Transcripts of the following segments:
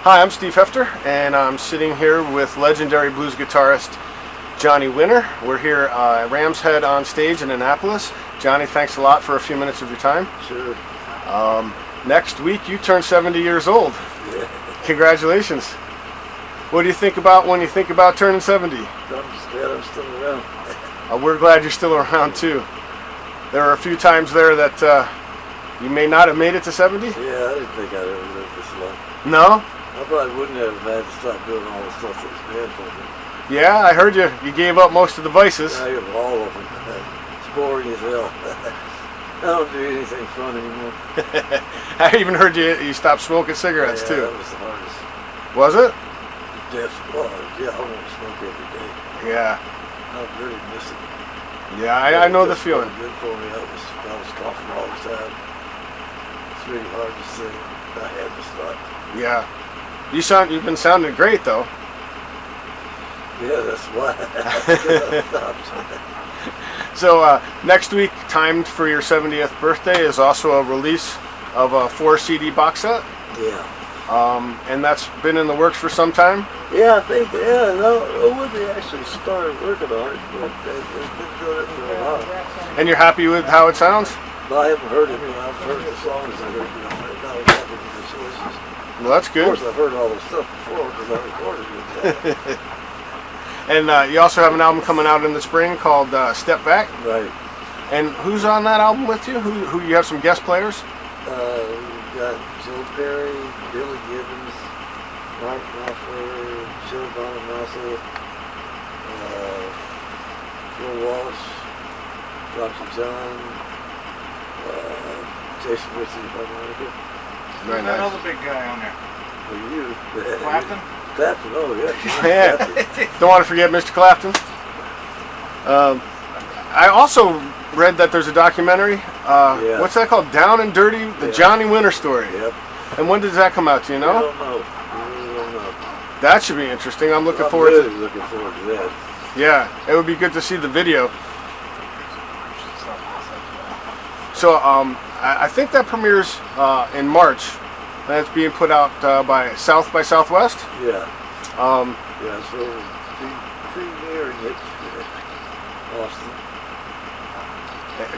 Hi, I'm Steve Hefter, and I'm sitting here with legendary blues guitarist Johnny Winter. We're here at Ram's Head on stage in Annapolis. Johnny, thanks a lot for a few minutes of your time. Sure. Next week, you turn 70 years old. Yeah. Congratulations. What do you think about when you think about turning 70? I'm just glad I'm still around. We're glad you're still around, too. There are a few times there that you may not have made it to 70? Yeah, I didn't think I'd ever live this long. No? I probably wouldn't have had to stop doing all the stuff that was bad for me. Yeah, I heard you gave up most of the vices. I give all of them. It's boring as hell. I don't do anything fun anymore. I even heard you stopped smoking cigarettes, yeah, too. That was the hardest. Was it? Well, yeah, I want to smoke every day. Yeah. I really miss it. Yeah, I know the feeling. Good for me. I was coughing all the time. It's really hard to sing. I had to stop. Yeah. You've been sounding great, though. Yeah, that's why I stopped. So next week, timed for your 70th birthday, is also a release of a 4 CD box set. Yeah. And that's been in the works for some time? Yeah, I think, when they actually started working on it, but they've been doing it for a while. And you're happy with how it sounds? But I haven't heard it, but I've heard the songs I heard, I was happy with the choices. Well, that's good. Of course, I've heard all the stuff before because I recorded it. And you also have an album coming out in the spring called Step Back. Right. And who's on that album with you? Who you have some guest players? We've got Joe Perry, Billy Gibbons, Mark Knopfler, Joe Bonamassa, Phil Walsh, Rocky John, Jason Ritchie, harmonica. Very nice. Another big guy on there. For you. Clapton? Clapton, oh yeah. Yeah. Don't want to forget Mr. Clapton. I also read that there's a documentary. Yeah. What's that called? Down and Dirty, the Johnny Winter story. Yep. And when does that come out? Do you know? I don't know. I really don't know. That should be interesting. I'm looking I'm forward really to. looking forward to that. Yeah, it would be good to see the video. So I think that premieres in March. And it's being put out by South by Southwest. Yeah. Yeah, so premiering it in Austin.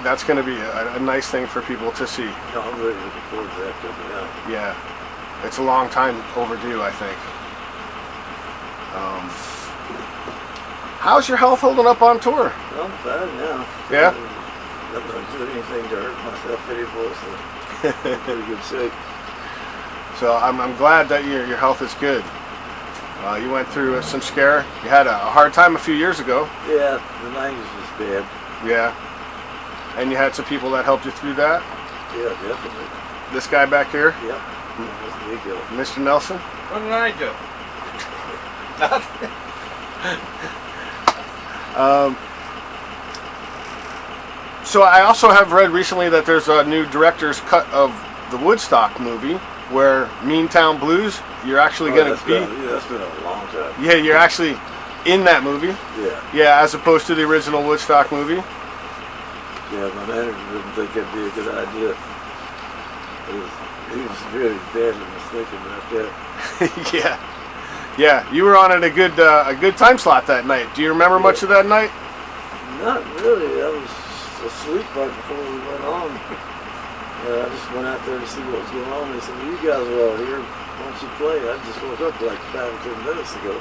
That's going to be a nice thing for people to see. No, I'm really looking forward to that coming out. Yeah, it's a long time overdue, I think. How's your health holding up on tour? I'm fine now. Yeah? I'm not doing anything to hurt myself anymore, so I'm in pretty good shape. So I'm glad that your health is good. You went through some scare. You had a hard time a few years ago. Yeah, the 90s was bad. Yeah. And you had some people that helped you through that. Yeah, definitely. This guy back here, Yeah, that's a big deal. Mr. Nelson. What did I do? Nothing. So I also have read recently that there's a new director's cut of the Woodstock movie where Meantown Blues, you're actually going to be... That's been a long time. Yeah, you're actually in that movie. Yeah. Yeah, as opposed to the original Woodstock movie. Yeah, my manager didn't think that'd be a good idea. He was really badly mistaken about that. Yeah. You were on at a good time slot that night. Do you remember much of that night? Not really. I was asleep right before we went on. I just went out there to see what was going on. They said, well, you guys are all here. Why don't you play? I just woke up like 5 or 10 minutes ago.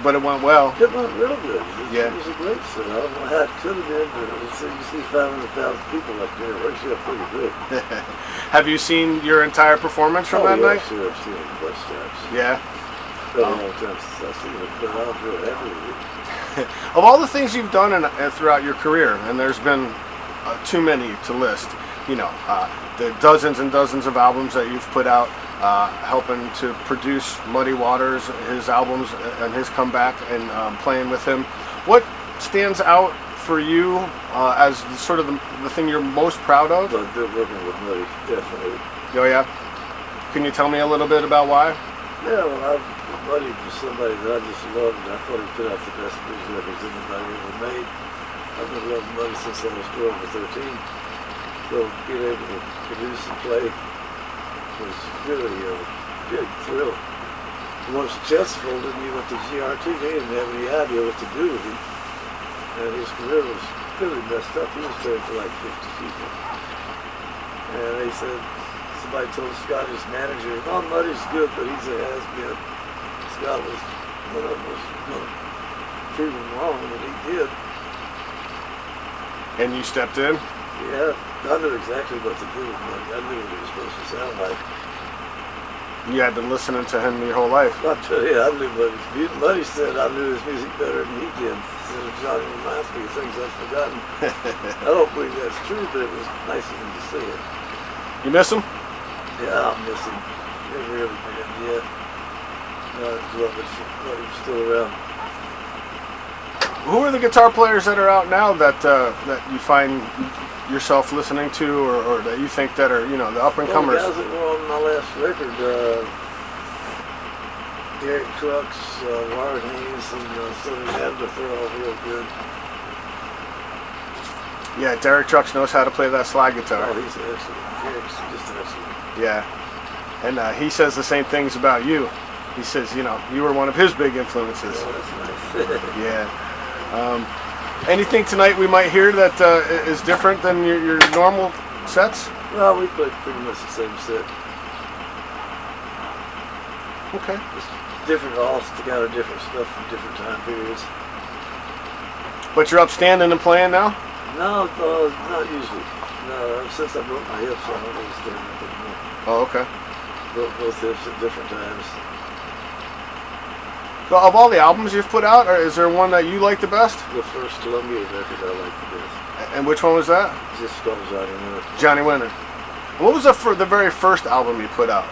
But it went well. It went real good. Yeah. It was a great set. I don't know how it could have been, but you see 500,000 people up there. It works out pretty good. Have you seen your entire performance from that night? Sure, I've seen it a bunch of times. Yeah. It's been a long time since I've seen it, but I was real happy with it. Of all the things you've done throughout your career, and there's been too many to list, you know, the dozens and dozens of albums that you've put out, helping to produce Muddy Waters, his albums, and his comeback, and playing with him. What stands out for you as sort of the thing you're most proud of? But working with Muddy, definitely. Oh yeah? Can you tell me a little bit about why? Yeah, well, Muddy was somebody that I just loved, and I thought he put out the best blues records anybody ever made. I've been loving Muddy since I was 12 or 13. So being able to produce and play was really a big thrill. Once the chest folded and he went to GRT, they didn't have any idea what to do with him. And his career was really messed up. He was playing for like 50 people. And they said, somebody told the Scottish manager, "Oh, Muddy's good, but he's a has-been." Scott was one of them was going to prove him wrong, and he did. And you stepped in? Yeah, I knew exactly what to do with Muddy. I knew what he was supposed to sound like. You had been listening to him your whole life. I tell you, I knew Muddy's music. Muddy said I knew his music better than he did. He said Johnny reminds me of things I've forgotten. I don't believe that's true, but it was nice of him to say it. You miss him? Yeah, I'll miss him. Every man, yeah. I'd love it if Muddy was still around. Who are the guitar players that are out now that that you find yourself listening to, or that you think that are, you know, the up and comers? Well, the guys that were on my last record, Derek Trucks, Warren Haynes, and Sonny Hamduth, they're all real good. Yeah, Derek Trucks knows how to play that slide guitar. Oh, he's excellent. Derek's just excellent. Yeah, and he says the same things about you. He says, you know, you were one of his big influences. Oh, that's nice. Yeah. Anything tonight we might hear that is different than your normal sets? Well, we played pretty much the same set. Okay. Just different, all together, different stuff from different time periods. But you're upstanding and playing now? No, not usually. No, since I broke my hips, I don't really stand up anymore. Oh, okay. Broke both hips at different times. So of all the albums you've put out, or is there one that you like the best? The first Columbia record I liked the best. And which one was that? Just called Johnny Winter. Johnny Winter. What was the very first album you put out?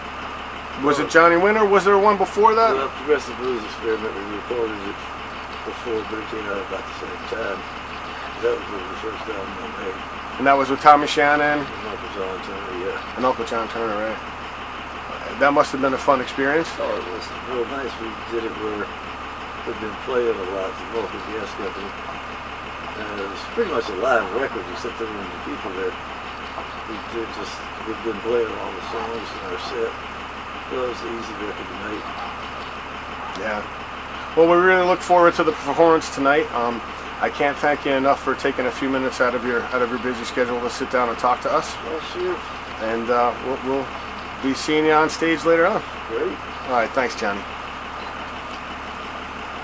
Was it Johnny Winter? Was there one before that? Well, Progressive Blues Experiment, we recorded it before, but it came out about the same time. That was the first album I made. And that was with Tommy Shannon? And Uncle John Turner, yeah. And Uncle John Turner, right? That must have been a fun experience. Oh, it was real nice. We did it where we'd been playing a lot, the Vulcan Gas Company. And it was pretty much a live record, except there were the people there. We'd been playing all the songs in our set. Well, it was an easy record to make. Yeah. Well, we really look forward to the performance tonight. I can't thank you enough for taking a few minutes out of your busy schedule to sit down and talk to us. Oh, sure. And we'll be seeing you on stage later on. Great. All right, thanks, Johnny.